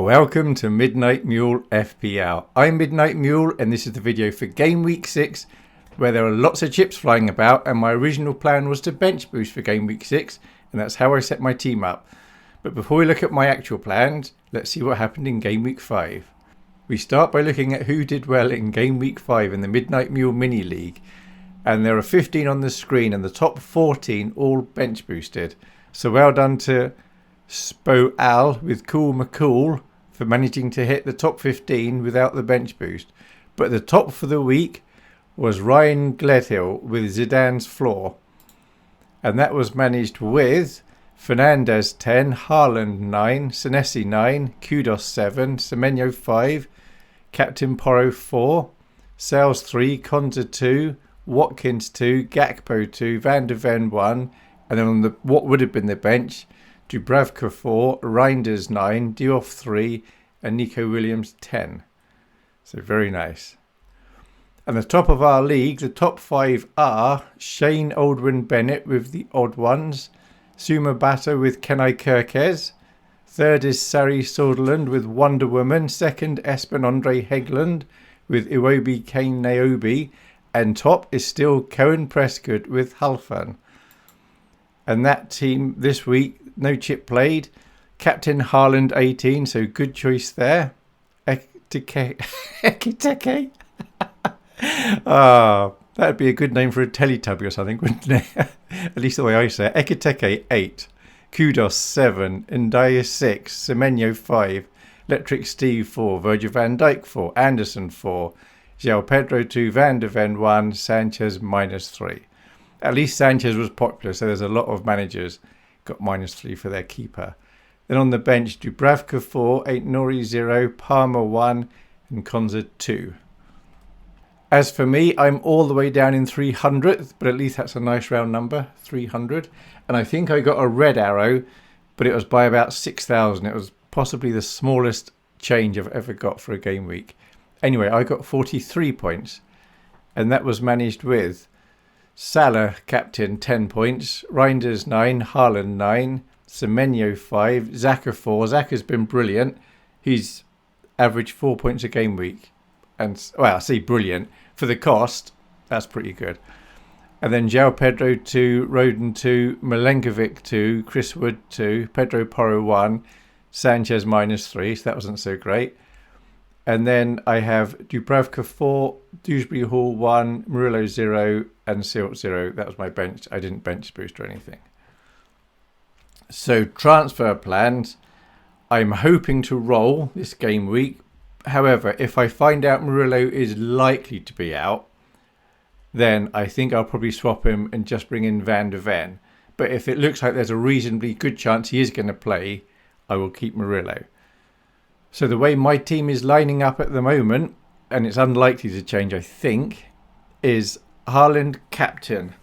Welcome to Midnight Mule FPL. I'm Midnight Mule and this is the video for Game Week 6 where there are lots of chips flying about, and my original plan was to bench boost for Game Week 6 and that's how I set my team up. But before we look at my actual plans, let's see what happened in Game Week 5. We start by looking at who did well in Game Week 5 in the Midnight Mule Mini League, and there are 15 on the screen and the top 14 all bench boosted. So well done to Spo Al with Cool McCool for managing to hit the top 15 without the bench boost. But the top for the week was Ryan Gledhill with Zidane's Floor. And that was managed with Fernandez 10, Haaland 9, Senesi 9, Kudos 7, Semenyo 5, Captain Porro 4, Sales 3, Konza 2, Watkins 2, Gakpo 2, Van de Ven 1, and then on the what would have been the bench, Dubravka 4, Reinders 9, Diouf 3, and Nico Williams 10. So very nice. And the top of our league, the top 5 are Shane Aldwin Bennett with the odd ones, Suma Bata with Kenai Kirkes, third is Sari Soderland with Wonder Woman, second Espen Andre Hegland with Iwobi Kane Naobi, and top is still Cohen Prescott with Halfan. And that team this week, no chip played. Captain Haaland 18, so good choice there. Ekiteke. That'd be a good name for a Teletubby or something, wouldn't it? At least the way I say it. Ekiteke 8, Kudos 7, Ndaya 6, Semenyo 5, Electric Steve 4, Virgil van Dijk 4, Anderson 4, João Pedro 2, Van de Ven 1, Sanchez -3. At least Sanchez was popular, so there's a lot of managers got -3 for their keeper. Then on the bench, Dubravka 4, 8 Nori 0, Palmer 1, and Konza 2. As for me, I'm all the way down in 300th, but at least that's a nice round number, 300. And I think I got a red arrow, but it was by about 6,000. It was possibly the smallest change I've ever got for a game week. Anyway, I got 43 points, and that was managed with Salah, captain, 10 points, Reinders 9, Haaland 9, Semenyo 5, Xhaka 4. Xhaka's been brilliant. He's averaged 4 points a game week. And, well, I say brilliant. For the cost, that's pretty good. And then João Pedro 2, Roden 2, Milenkovic 2, Chris Wood 2, Pedro Porro 1, Sanchez -3, so that wasn't so great. And then I have Dubravka 4, Dewsbury Hall 1, Murillo 0, and Silt 0. That was my bench. I didn't bench boost or anything. So transfer plans. I'm hoping to roll this game week. However, if I find out Murillo is likely to be out, then I think I'll probably swap him and just bring in Van de Ven. But if it looks like there's a reasonably good chance he is going to play, I will keep Murillo. So the way my team is lining up at the moment, and it's unlikely to change, I think, is Haaland captain.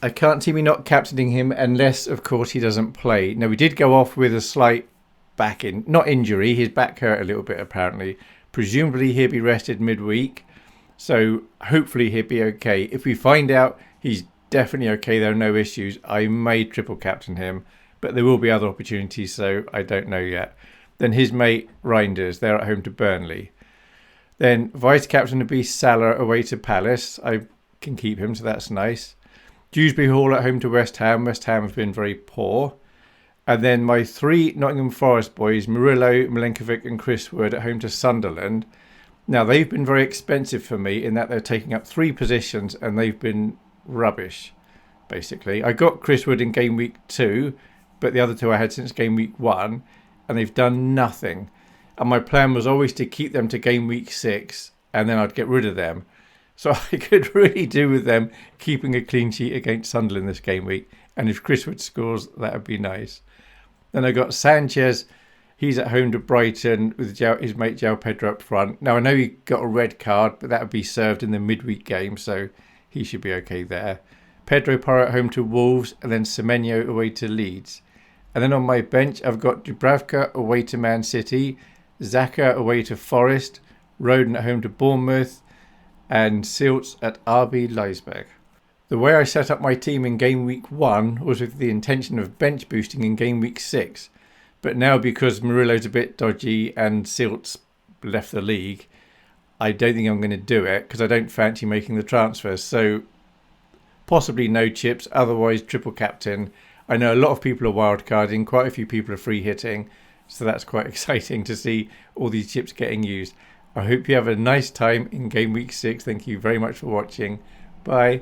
I can't see me not captaining him unless, of course, he doesn't play. Now, we did go off with a slight not injury. His back hurt a little bit, apparently. Presumably, he'll be rested midweek. So hopefully he'll be okay. If we find out he's definitely okay, there are no issues, I may triple captain him. But there will be other opportunities, so I don't know yet. Then his mate, Reinders, they're at home to Burnley. Then vice-captain would be Salah away to Palace. I can keep him, so that's nice. Dewsbury Hall at home to West Ham. West Ham have been very poor. And then my 3 Nottingham Forest boys, Murillo, Milenkovic and Chris Wood, at home to Sunderland. Now, they've been very expensive for me in that they're taking up 3 positions and they've been rubbish, basically. I got Chris Wood in Game Week 2, but the other 2 I had since Game Week 1. And they've done nothing. And my plan was always to keep them to Game Week 6 and then I'd get rid of them. So I could really do with them keeping a clean sheet against Sunderland this game week. And if Chris Wood scores, that would be nice. Then I got Sanchez. He's at home to Brighton with his mate João Pedro up front. Now, I know he got a red card, but that would be served in the midweek game, so he should be okay there. Pedro Porro at home to Wolves and then Semenyo away to Leeds. And then on my bench, I've got Dubravka away to Man City, Xhaka away to Forest, Roden at home to Bournemouth, and Silts at RB Leipzig. The way I set up my team in Game Week 1 was with the intention of bench boosting in Game Week 6. But now because Murillo's a bit dodgy and Silt's left the league, I don't think I'm going to do it because I don't fancy making the transfers. So possibly no chips, otherwise triple captain. I know a lot of people are wildcarding, quite a few people are free hitting, so that's quite exciting to see all these chips getting used. I hope you have a nice time in Game Week 6. Thank you very much for watching. Bye.